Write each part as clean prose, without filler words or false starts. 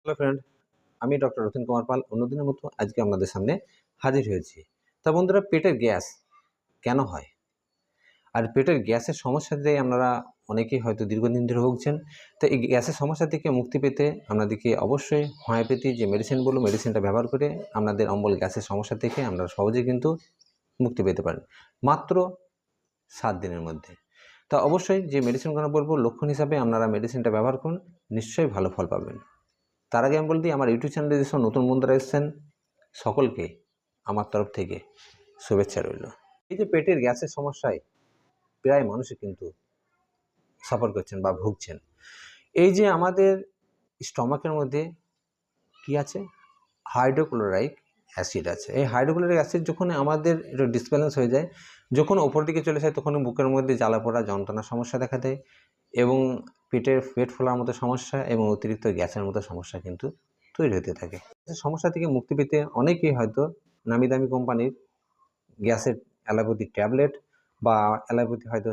Hello friend, আমি doctor Ratan Kumar Pal অন্যদিনের মতো আজকে আপনাদের সামনে হাজির হয়েছি। তা বন্ধুরা, পেটের গ্যাস কেন হয়? আর পেটের গ্যাসের সমস্যাতে আপনারা অনেকেই হয়তো দীর্ঘদিন ধরে ভুগছেন। তো এই গ্যাসের সমস্যা থেকে মুক্তি পেতে আপনাদেরকে অবশ্যই হোমিওপ্যাথি যে মেডিসিনগুলো, মেডিসিনটা ব্যবহার করে আপনাদের অম্বল গ্যাসের সমস্যা থেকে আপনারা সহজেই কিন্তু মুক্তি পেতে পারেন মাত্র 7 দিনের মধ্যে। তা অবশ্যই যে মেডিসিনগুলো বলবো লক্ষণ হিসাবে আপনারা মেডিসিনটা ব্যবহার করুন, নিশ্চয়ই ভালো ফল পাবেন। তার আগে আমি বলে দিই, আমার ইউটিউব চ্যানেলে যেসব নতুন বন্ধুরা এসেছেন সকলকে আমার তরফ থেকে শুভেচ্ছা রইল। এই যে পেটের গ্যাসের সমস্যায় প্রায় মানুষই কিন্তু সাফার করছেন বা ভুগছেন। এই যে আমাদের স্টমাকের মধ্যে কি আছে? হাইড্রোক্লোরাইক অ্যাসিড আছে। এই হাইড্রোক্লোরিক অ্যাসিড যখন আমাদের একটু ডিসব্যালেন্স হয়ে যায়, যখন ওপর দিকে চলে যায় তখন বুকের মধ্যে জ্বালা পোড়া যন্ত্রণার সমস্যা দেখা দেয় এবং পেট ফোলার মতো সমস্যা এবং অতিরিক্ত গ্যাসের মতো সমস্যা কিন্তু তৈরি হতে থাকে। সমস্যা থেকে মুক্তি পেতে অনেকেই হয়তো নামি দামি কোম্পানির গ্যাসের অ্যালোপ্যাথি ট্যাবলেট বা অ্যালোপ্যাথি হয়তো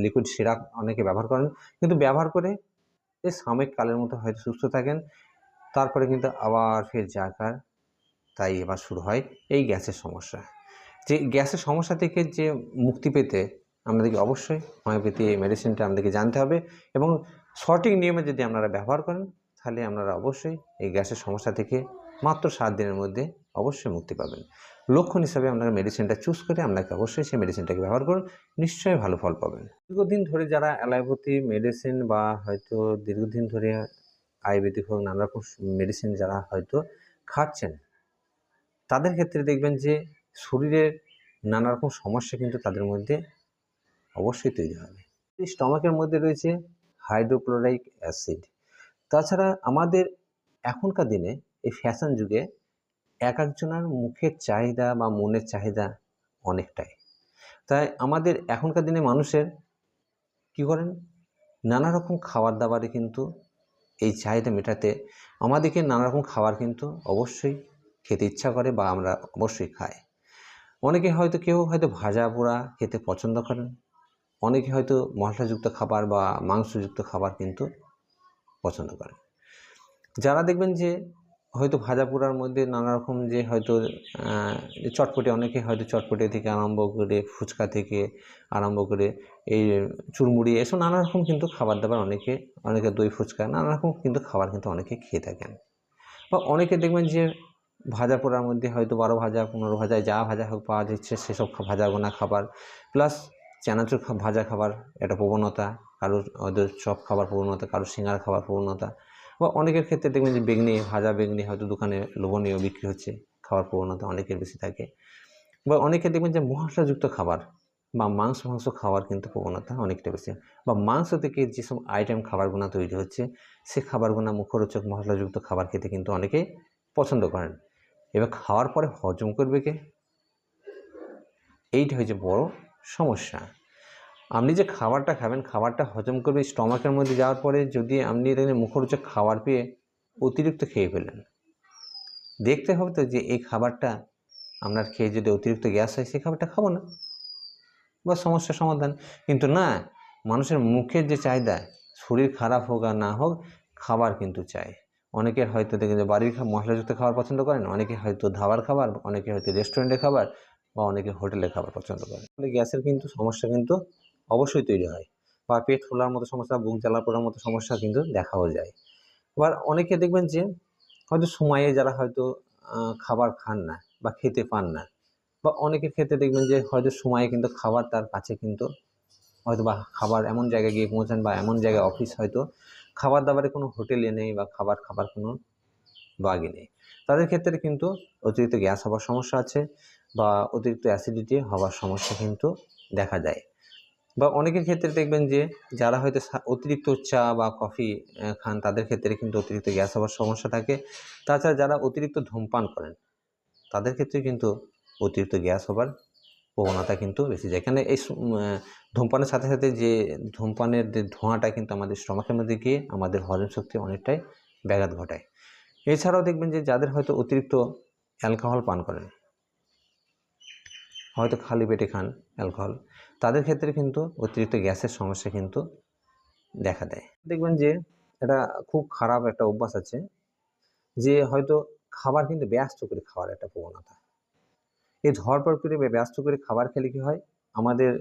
লিকুইড সিরাপ অনেকে ব্যবহার করেন, কিন্তু ব্যবহার করে এই সাময়িক কালের মতো হয়তো সুস্থ থাকেন, তারপরে কিন্তু আবার ফের যাকার তাই এবার শুরু হয় এই গ্যাসের সমস্যা। যে গ্যাসের সমস্যা থেকে যে মুক্তি পেতে আপনাদেরকে অবশ্যই হোমিওপ্যাথি মেডিসিনটা আপনাদেরকে জানতে হবে এবং সঠিক নিয়মে যদি আপনারা ব্যবহার করেন তাহলে আপনারা অবশ্যই এই গ্যাসের সমস্যা থেকে মাত্র 7 দিনের মধ্যে অবশ্যই মুক্তি পাবেন। লক্ষণ হিসাবে আপনারা মেডিসিনটা চুজ করে আপনাকে অবশ্যই সেই মেডিসিনটাকে ব্যবহার করুন, নিশ্চয়ই ভালো ফল পাবেন। দীর্ঘদিন ধরে যারা অ্যালোপ্যাথি মেডিসিন বা হয়তো দীর্ঘদিন ধরে আয়ুর্বেদিক হোক নানা রকম মেডিসিন যারা হয়তো খাচ্ছেন, তাদের ক্ষেত্রে দেখবেন যে শরীরের নানা রকম সমস্যা কিন্তু তাদের মধ্যে অবশ্যই তৈরি হবে। এই স্টমাকের মধ্যে রয়েছে হাইড্রোক্লোরাইক অ্যাসিড। তাছাড়া আমাদের এখনকার দিনে এই ফ্যাশন যুগে এক একজনের মুখের চাহিদা বা মনের চাহিদা অনেকটাই। তাই আমাদের এখনকার দিনে মানুষের কী করেন, নানা রকম খাবার দাবারে কিন্তু এই চাহিদা মেটাতে আমাদেরকে নানা রকম খাবার কিন্তু অবশ্যই খেতে ইচ্ছা করে বা আমরা অবশ্যই খাই। অনেকে হয়তো কেউ হয়তো ভাজা পোড়া খেতে পছন্দ করেন, অনেকে হয়তো মশলাযুক্ত খাবার বা মাংসযুক্ত খাবার কিন্তু পছন্দ করেন। যারা দেখবেন যে হয়তো ভাজা পোড়ার মধ্যে নানা রকম যে হয়তো চটপটে, অনেকে হয়তো চটপটে থেকে আরম্ভ করে ফুচকা থেকে আরম্ভ করে এই চুরমুড়ি এসব নানা রকম কিন্তু খাবার দাবার অনেকে দই ফুচকা নানা রকম কিন্তু খাবার কিন্তু অনেকে খেয়ে থাকেন। বা অনেকে দেখবেন যে ভাজা পোড়ার মধ্যে হয়তো 12 ভাজা 15 ভাজা যা ভাজা হোক পাওয়া যাচ্ছে সেসব ভাজা গোনা খাবার, প্লাস চানাচুর ভাজা খাবার একটা প্রবণতা, কারোর হয়তো চপ খাবার প্রবণতা, কারোর সিঙ্গারা খাবার প্রবণতা, বা অনেকের ক্ষেত্রে দেখবেন যে ভাজা বেগনি হয়তো দোকানে লোভনীয় বিক্রি হচ্ছে, খাওয়ার প্রবণতা অনেকের বেশি থাকে। বা অনেকে দেখবেন যে মশলাযুক্ত খাবার বা মাংস খাওয়ার কিন্তু প্রবণতা অনেকটা বেশি, বা মাংস থেকে যেসব আইটেম খাবারগুলো তৈরি হচ্ছে সে খাবারগুলো মুখরোচক মশলাযুক্ত খাবার খেতে কিন্তু অনেকেই পছন্দ করেন। এবার খাওয়ার পরে হজম করবে কে? এইটা হচ্ছে বড় সমস্যা। আপনি যে খাবারটা খাবেন, খাবারটা হজম করবে স্টমাকের মধ্যে যাওয়ার পরে, যদি আপনি দেখেন মুখরোচক খাবার পেয়ে অতিরিক্ত খেয়ে ফেলেন, দেখতে হবে তো যে এই খাবারটা আপনার খেয়ে যদি অতিরিক্ত গ্যাস হয় সেই খাবারটা খাবো না, বা সমস্যার সমাধান। কিন্তু না, মানুষের মুখের যে চাহিদা, শরীর খারাপ হোক আর না হোক খাবার কিন্তু চাই। অনেকের হয়তো দেখেন যে বাড়ির মশলাযুক্ত খাবার পছন্দ করেন, অনেকে হয়তো ধাবার খাবার, অনেকে হয়তো রেস্টুরেন্টের খাবার বা অনেকে হোটেলের খাবার পছন্দ করেন। গ্যাসের কিন্তু সমস্যা কিন্তু অবশ্যই তৈরি হয়, বা পেট ফোলার মতো সমস্যা, বুক জ্বালা পোড়ার মতো সমস্যা কিন্তু দেখাও যায়। আবার অনেকে দেখবেন যে হয়তো সময়ে যারা হয়তো খাবার খান না বা খেতে পান না, বা অনেকের ক্ষেত্রে দেখবেন যে হয়তো সময়ে কিন্তু খাবার তার কাছে কিন্তু হয়তো, বা খাবার এমন জায়গায় গিয়ে পৌঁছান বা এমন জায়গায় অফিস হয়তো খাবার দাবারের কোনো হোটেলে নেই বা খাবার কোনো বাগই নেই, তাদের ক্ষেত্রে কিন্তু অতিরিক্ত গ্যাস হওয়ার সমস্যা আছে বা অতিরিক্ত অ্যাসিডিটি হওয়ার সমস্যা কিন্তু দেখা যায়। বা অনেকের ক্ষেত্রে দেখবেন যে যারা হয়তো অতিরিক্ত চা বা কফি খান, তাদের ক্ষেত্রে কিন্তু অতিরিক্ত গ্যাস হওয়ার সমস্যা থাকে। তাছাড়া যারা অতিরিক্ত ধূমপান করেন তাদের ক্ষেত্রে কিন্তু অতিরিক্ত গ্যাস হবার প্রবণতা কিন্তু বেশি যায়। এখানে এই ধূমপানের সাথে সাথে যে ধূমপানের যে ধোঁয়াটা কিন্তু আমাদের স্টমাকের মধ্যে গিয়ে আমাদের হজম শক্তি অনেকটাই ব্যাঘাত ঘটায়। এছাড়াও দেখবেন যে যাদের হয়তো অতিরিক্ত অ্যালকোহল পান করেন, হয়তো খালি পেটে খান অ্যালকোহল, তাদের ক্ষেত্রে কিন্তু অতিরিক্ত গ্যাসের সমস্যা কিন্তু দেখা দেয়। দেখবেন যে এটা খুব খারাপ একটা অভ্যাস আছে, যে হয়তো খাবার কিন্তু ব্যস্ত করে খাওয়ার একটা প্রবণতা। এই ধড়পড় করে ব্যস্ত করে খাবার খেলে কি হয়, আমাদের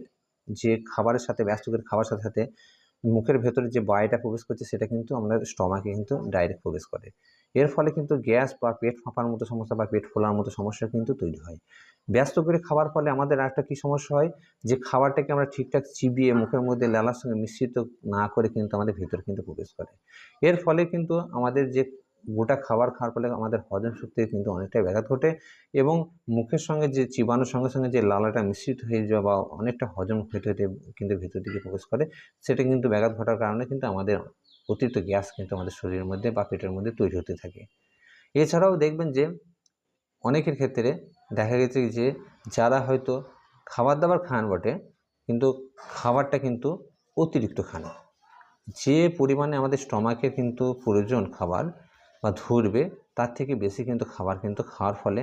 যে খাবারের সাথে ব্যস্ত করে খাওয়ার সাথে সাথে মুখের ভেতরে যে বায়ুটা প্রবেশ করছে সেটা কিন্তু আমাদের স্টমাকে কিন্তু ডাইরেক্ট প্রবেশ করে। এর ফলে কিন্তু গ্যাস বা পেট ফাঁপার মতো সমস্যা বা পেট ফোলার মতো সমস্যা কিন্তু তৈরি হয়। ব্যস্ত করে খাওয়ার ফলে আমাদের আরেকটা কী সমস্যা হয়, যে খাবারটাকে আমরা ঠিকঠাক চিবিয়ে মুখের মধ্যে লালার সঙ্গে মিশ্রিত না করে কিন্তু আমাদের ভেতরে কিন্তু প্রবেশ করে। এর ফলে কিন্তু আমাদের যে গোটা খাবার খাওয়ার ফলে আমাদের হজম শক্তির কিন্তু অনেকটাই ব্যাঘাত ঘটে, এবং মুখের সঙ্গে যে চিবানোর সঙ্গে সঙ্গে যে লালাটা মিশ্রিত হয়ে যাওয়া বা অনেকটা হজম হতে হতে কিন্তু ভেতর দিকে প্রবেশ করে, সেটা কিন্তু ব্যাঘাত ঘটার কারণে কিন্তু আমাদের অতিরিক্ত গ্যাস কিন্তু আমাদের শরীরের মধ্যে বা পেটের মধ্যে তৈরি হতে থাকে। এছাড়াও দেখবেন যে অনেকের ক্ষেত্রে দেখা গেছে যে যারা হয়তো খাবার দাবার খান বটে, কিন্তু খাবারটা কিন্তু অতিরিক্ত খান। যে পরিমাণে আমাদের স্টমাকের কিন্তু প্রয়োজন খাবার বা ধরবে, তার থেকে বেশি কিন্তু খাবার কিন্তু খাওয়ার ফলে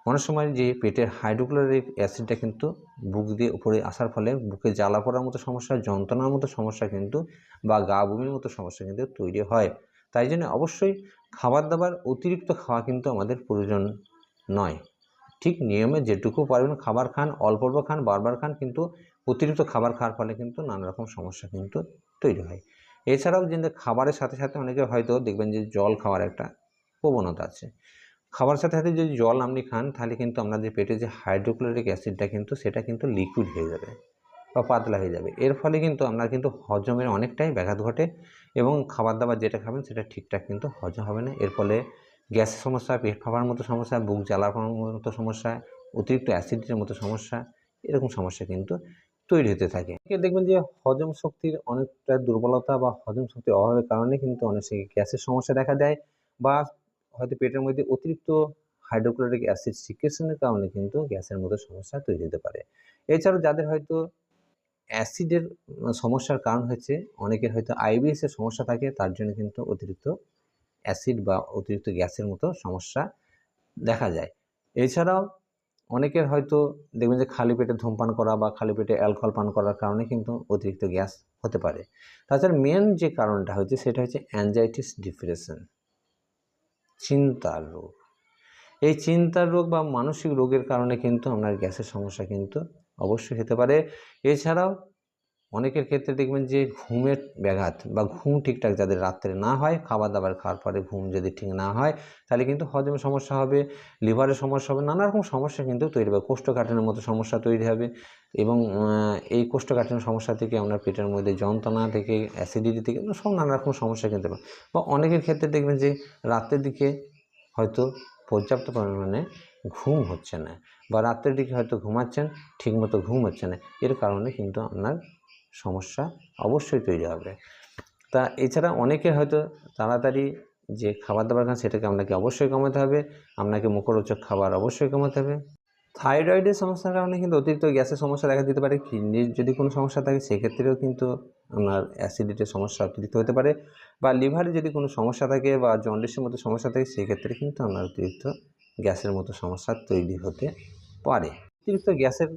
অনেক সময় যে পেটের হাইড্রোক্লোরিক অ্যাসিডটা কিন্তু বুক দিয়ে উপরে আসার ফলে বুকে জ্বালা পোড়ার মতো সমস্যা, যন্ত্রণার মতো সমস্যা কিন্তু বা গা বমির মতো সমস্যা কিন্তু তৈরি হয়। তাই জন্য অবশ্যই খাবার দাবার অতিরিক্ত খাওয়া কিন্তু আমাদের প্রয়োজন নয়। ঠিক নিয়মে যেটুকু পারবেন খাবার খান, অল্প অল্প খান, বারবার খান, কিন্তু অতিরিক্ত খাবার খাওয়ার ফলে কিন্তু নানা রকম সমস্যা কিন্তু তৈরি হয়। এছাড়াও কিন্তু খাবারের সাথে সাথে অনেকে হয়তো দেখবেন যে জল খাওয়ার একটা প্রবণতা আছে। খাবারের সাথে সাথে যদি জল আপনি খান, তাহলে কিন্তু আপনাদের পেটে যে হাইড্রোক্লোরিক অ্যাসিডটা কিন্তু সেটা কিন্তু লিকুইড হয়ে যাবে বা পাতলা হয়ে যাবে। এর ফলে কিন্তু আপনার কিন্তু হজমের অনেকটাই ব্যাঘাত ঘটে, এবং খাবার দাবার যেটা খাবেন সেটা ঠিকঠাক কিন্তু হজম হবে না। এর ফলে গ্যাসের সমস্যা, পেট ফাঁপার মতো সমস্যা, বুক জ্বালা পোড়ার মতো সমস্যা, অতিরিক্ত অ্যাসিডিটির মতো সমস্যা, এরকম সমস্যা কিন্তু তৈরি হতে থাকে। দেখবেন যে হজম শক্তির অনেকটা দুর্বলতা বা হজম শক্তির অভাবের কারণে কিন্তু অনেক গ্যাসের সমস্যা দেখা দেয়, বা হয়তো পেটের মধ্যে অতিরিক্ত হাইড্রোক্লোরিক অ্যাসিড সিক্রেশনের কারণে কিন্তু গ্যাসের মতো সমস্যা তৈরি হতে পারে। এছাড়াও যাদের হয়তো অ্যাসিডের সমস্যার কারণ হচ্ছে, অনেকের হয়তো আইবিএসের সমস্যা থাকে, তার জন্য কিন্তু অতিরিক্ত অ্যাসিড বা অতিরিক্ত গ্যাসের মতো সমস্যা দেখা যায়। এছাড়াও অনেকের হয়তো দেখবেন যে খালি পেটে ধূমপান করা বা খালি পেটে অ্যালকোহল পান করার কারণে কিন্তু অতিরিক্ত গ্যাস হতে পারে। তাছাড়া মেন যে কারণটা হচ্ছে সেটা হচ্ছে অ্যাংজাইটিস, ডিপ্রেশন, চিন্তার রোগ। এই চিন্তার রোগ বা মানসিক রোগের কারণে কিন্তু আপনার গ্যাসের সমস্যা কিন্তু অবশ্যই হতে পারে। এছাড়াও অনেকের ক্ষেত্রে দেখবেন যে ঘুমের ব্যাঘাত বা ঘুম ঠিকঠাক যাদের রাত্রে না হয়, খাবার দাবার খাওয়ার পরে ঘুম যদি ঠিক না হয়, তাহলে কিন্তু হজমের সমস্যা হবে, লিভারের সমস্যা হবে, নানা রকম সমস্যা কিন্তু তৈরি হবে, কোষ্ঠকাঠিন্যের মতো সমস্যা তৈরি হবে। এবং এই কোষ্ঠকাঠিন্য সমস্যা থেকে আপনার পেটের মধ্যে যন্ত্রণা থেকে, অ্যাসিডিটি থেকে সব নানা রকম সমস্যা কিন্তু হবে। বা অনেকের ক্ষেত্রে দেখবেন যে রাতের দিকে হয়তো পর্যাপ্ত পরিমাণে ঘুম হচ্ছে না, বা রাত্রের দিকে হয়তো ঘুমাচ্ছেন, ঠিকমতো ঘুম হচ্ছে না, এর কারণে কিন্তু আপনার সমস্যা অবশ্যই তৈরি হবে। তা এছাড়া অনেকে হয়তো তাড়াতাড়ি যে খাবার দাবার খান সেটাকে আপনাকে অবশ্যই কমাতে হবে, আপনাকে মুখরোচক খাবার অবশ্যই কমাতে হবে। থাইরয়েডের সমস্যার কারণে কিন্তু অতিরিক্ত গ্যাসের সমস্যা দেখা দিতে পারে। কিডনির যদি কোনো সমস্যা থাকে সেক্ষেত্রেও কিন্তু আপনার অ্যাসিডিটির সমস্যা অতিরিক্ত হতে পারে, বা লিভারে যদি কোনো সমস্যা থাকে বা জন্ডিসের মতো সমস্যা থাকে সেক্ষেত্রে কিন্তু আপনার অতিরিক্ত গ্যাসের মতো সমস্যা তৈরি হতে পারে। অতিরিক্ত গ্যাসের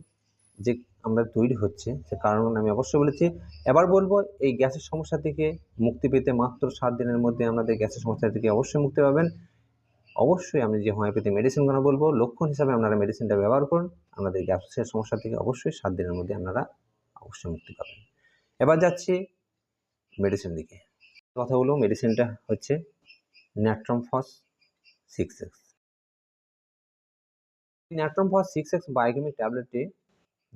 যে আমরা তৈরি হচ্ছে সে কারণ আমি অবশ্যই বলেছি। এবার বলবো এই গ্যাসের সমস্যা থেকে মুক্তি পেতে মাত্র 7 দিনের মধ্যে আপনাদের গ্যাসের সমস্যা থেকে অবশ্যই মুক্তি পাবেন। অবশ্যই আমি যে হোমিওপ্যাথি মেডিসিনগুলো বলবো, লক্ষণ হিসাবে আপনারা মেডিসিনটা ব্যবহার করুন। আপনাদের গ্যাসের সমস্যা থেকে অবশ্যই 7 দিনের মধ্যে আপনারা অবশ্যই মুক্তি পাবেন। এবার যাচ্ছি মেডিসিন দিকে। কথা বলবো, মেডিসিনটা হচ্ছে ন্যাট্রম ফস 6X। ন্যাট্রম ফস 6X বায়োকেমিক ট্যাবলেটটি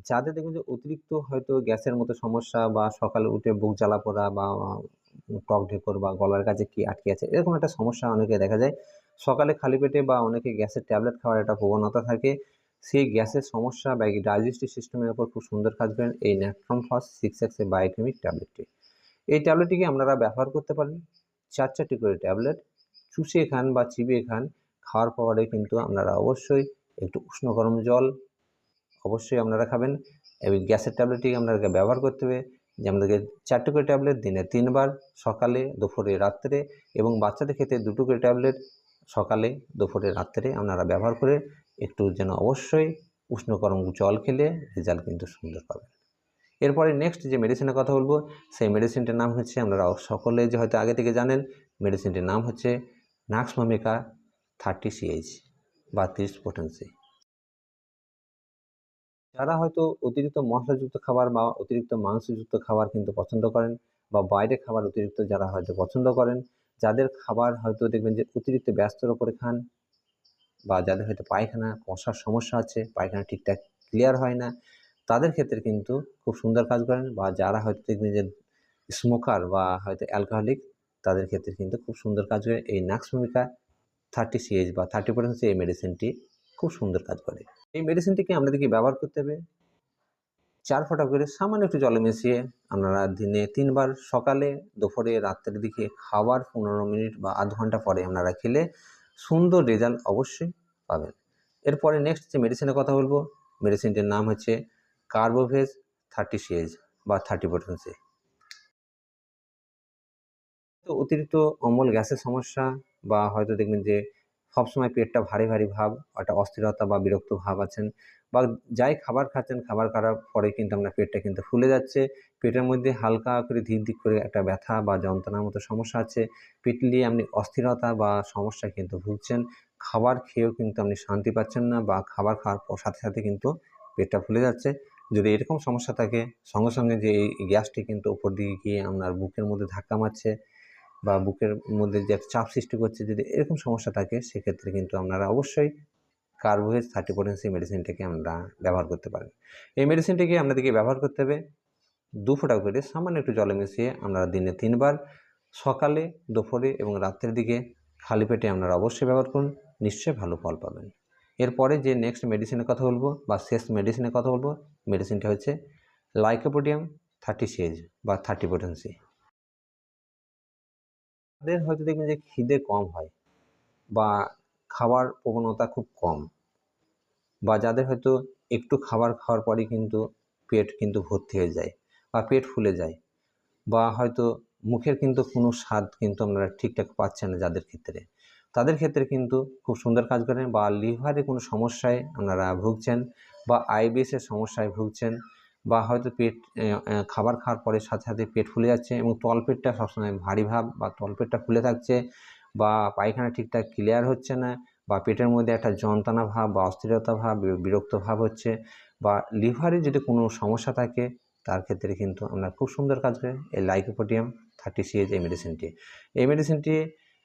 যাদের দেখবেন যে অতিরিক্ত হয়তো গ্যাসের মতো সমস্যা, বা সকালে উঠে বুক জ্বালা পোড়া, বা টক ঢেকুর, বা গলার কাছে কি আটকে আছে, এরকম একটা সমস্যা অনেকে দেখা যায়। সকালে খালি পেটে বা অনেকে গ্যাসের ট্যাবলেট খাওয়ার একটা প্রবণতা থাকে। সেই গ্যাসের সমস্যা বা ডাইজেস্টিভ সিস্টেমের উপর খুব সুন্দর কাজ করেন এই ন্যাট্রম ফস 6X এর বায়োকেমিক ট্যাবলেটটি। এই ট্যাবলেটটিকে আপনারা ব্যবহার করতে পারেন 4টি করে ট্যাবলেট চুষিয়ে খান বা চিবিয়ে খান। খাওয়ার পরে কিন্তু আপনারা অবশ্যই একটু উষ্ণ গরম জল অবশ্যই আপনারা খাবেন। এই গ্যাসের ট্যাবলেটটি আপনাদেরকে ব্যবহার করতে হবে যে আপনাদেরকে 4টি করে ট্যাবলেট দিনে 3 বার, সকালে, দুপুরে, রাত্রে, এবং বাচ্চাদের ক্ষেত্রে 2টো করে ট্যাবলেট সকালে, দুপুরে, রাত্রে আপনারা ব্যবহার করে একটু যেন অবশ্যই উষ্ণ গরম জল খেলে রেজাল্ট কিন্তু সুন্দর পাবেন। এরপরে নেক্সট যে মেডিসিনের কথা বলবো সেই মেডিসিনটির নাম হচ্ছে, আপনারা সকলে যে হয়তো আগে থেকে জানেন, মেডিসিনটির নাম হচ্ছে নাক্স ভূমিকা 30 CH বা 30 পোটেন্সি। যারা হয়তো অতিরিক্ত মশলাযুক্ত খাবার বা অতিরিক্ত মাংসযুক্ত খাবার কিন্তু পছন্দ করেন, বা বাইরে খাবার অতিরিক্ত যারা হয়তো পছন্দ করেন, যাদের খাবার হয়তো দেখবেন যে অতিরিক্ত ব্যস্তর ওপরে খান, বা যাদের হয়তো পায়খানা কষার সমস্যা আছে, পায়খানা ঠিকঠাক ক্লিয়ার হয় না, তাদের ক্ষেত্রে কিন্তু খুব সুন্দর কাজ করেন। বা যারা হয়তো দেখবেন যে স্মোকার বা হয়তো অ্যালকোহলিক, তাদের ক্ষেত্রে কিন্তু খুব সুন্দর কাজ করে এই নাক্স ভূমিকা 30 CH বা 30 পোটেন্সি এই মেডিসিনটি খুব সুন্দর কাজ করে। এই মেডিসিনটিকে আপনাদেরকে ব্যবহার করতে হবে 4 ফোঁটা করে সামান্য একটু জলে মিশিয়ে আপনারা দিনে 3 বার, সকালে, দুপুরে, রাত্রের দিকে খাবার 15 মিনিট বা আধ ঘন্টা পরে আপনারা খেলে সুন্দর রেজাল্ট অবশ্যই পাবেন। এরপরে নেক্সট যে মেডিসিনের কথা বলবো, মেডিসিনটির নাম হচ্ছে কার্বোভেজ 30 CH বা 30 পোটেন্সি। তো অতিরিক্ত অম্ল গ্যাসের সমস্যা, বা হয়তো দেখবেন যে সবসময় পেটটা ভারী ভারী ভাব, একটা অস্থিরতা বা বিরক্ত ভাব আছেন, বা যাই খাবার খাচ্ছেন, খাবার খাওয়ার পরে কিন্তু আপনার পেটটা কিন্তু ফুলে যাচ্ছে, পেটের মধ্যে হালকা করে ধীর ধীর করে একটা ব্যথা বা যন্ত্রণার মতো সমস্যা আছে, পেট নিয়ে আপনি অস্থিরতা বা সমস্যায় কিন্তু ভুগছেন, খাবার খেয়েও কিন্তু আপনি শান্তি পাচ্ছেন না, বা খাবার খাওয়ার সাথে সাথে কিন্তু পেটটা ফুলে যাচ্ছে। যদি এরকম সমস্যা থাকে, সঙ্গে সঙ্গে যে এই গ্যাসটি কিন্তু উপর দিকে গিয়ে আপনার বুকের মধ্যে ধাক্কা মারছে, বা বুকের মধ্যে যে একটা চাপ সৃষ্টি করছে, যদি এরকম সমস্যা থাকে, সেক্ষেত্রে কিন্তু আপনারা অবশ্যই কার্বোভেজ 30 পোটেন্সি মেডিসিনটাকে আমরা ব্যবহার করতে পারেন। এই মেডিসিনটিকে আপনাদেরকে ব্যবহার করতে হবে 2 ফোঁটা করে সামান্য একটু জলে মিশিয়ে আপনারা দিনে 3 বার, সকালে, দুপুরে এবং রাত্রের দিকে খালি পেটে আপনারা অবশ্যই ব্যবহার করুন, নিশ্চয়ই ভালো ফল পাবেন। এরপরে যে নেক্সট মেডিসিনের কথা বলবো বা শেষ মেডিসিনের কথা বলবো, মেডিসিনটা হচ্ছে লাইকোপোডিয়াম 30 CH বা 30 পোটেন্সি। তাদের হয়তো দেখবেন যে খিদে কম হয়, বা খাওয়ার প্রবণতা খুব কম, বা যাদের হয়তো একটু খাবার খাওয়ার পরেই কিন্তু পেট কিন্তু ভর্তি হয়ে যায় বা পেট ফুলে যায়, বা হয়তো মুখের কিন্তু কোনো স্বাদ কিন্তু আপনারা ঠিকঠাক পাচ্ছেন না, যাদের ক্ষেত্রে, তাদের ক্ষেত্রে কিন্তু খুব সুন্দর কাজ করেন। বা লিভারে কোনো সমস্যায় আপনারা ভুগছেন, বা আইবিএসের সমস্যায় ভুগছেন, বা হয়তো পেট খাবার খাওয়ার পরে সাথে সাথে পেট ফুলে যাচ্ছে এবং তলপেটটা সবসময় ভারী ভাব বা তলপেটটা ফুলে থাকছে, বা পায়খানা ঠিকঠাক ক্লিয়ার হচ্ছে না, বা পেটের মধ্যে একটা যন্ত্রণা ভাব বা অস্থিরতা ভাব, বিরক্ত ভাব হচ্ছে, বা লিভারে যদি কোনো সমস্যা থাকে, তার ক্ষেত্রে কিন্তু আপনার খুব সুন্দর কাজ করে এই লাইকোপোডিয়াম 30 CH এই মেডিসিনটি। এই মেডিসিনটি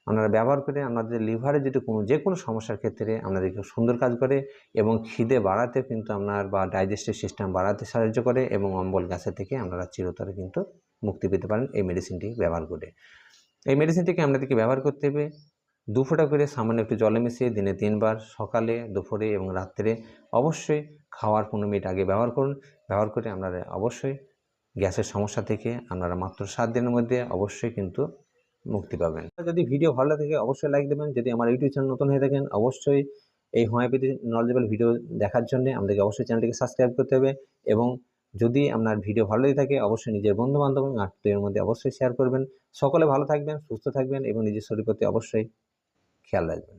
আপনারা ব্যবহার করে আপনাদের লিভারে যদি যে কোনো সমস্যার ক্ষেত্রে আপনাদেরকে সুন্দর কাজ করে, এবং খিদে বাড়াতে কিন্তু আপনার বা ডাইজেস্টিভ সিস্টেম বাড়াতে সাহায্য করে, এবং অম্বল গ্যাসের থেকে আপনারা চিরতরে কিন্তু মুক্তি পেতে পারেন এই মেডিসিনটি ব্যবহার করে। এই মেডিসিনটিকে আপনাদেরকে ব্যবহার করতে হবে 2 ফোঁটা করে সামান্য একটু জলে মিশিয়ে দিনে 3 বার, সকালে, দুপুরে এবং রাত্রে, অবশ্যই খাওয়ার 15 মিনিট আগে ব্যবহার করুন। ব্যবহার করে আপনারা অবশ্যই গ্যাসের সমস্যা থেকে আপনারা মাত্র 7 দিনের মধ্যে অবশ্যই কিন্তু মুক্তি পাবেন। যদি ভিডিও ভালো লাগে অবশ্যই লাইক দেবেন। যদি আমার ইউটিউব চ্যানেল নতুন হয়ে থাকেন, অবশ্যই এই হোমিওপ্যাথি নলেজেবল ভিডিও দেখার জন্য আমাদেরকে অবশ্যই চ্যানেলটিকে সাবস্ক্রাইব করতে হবে, এবং যদি আপনার ভিডিও ভালো লেগে থাকে অবশ্যই নিজের বন্ধু-বান্ধব এবং আত্মীয়ের মধ্যে অবশ্যই শেয়ার করবেন। সকলে ভালো থাকবেন, সুস্থ থাকবেন এবং নিজের শরীরের প্রতি অবশ্যই খেয়াল রাখবেন।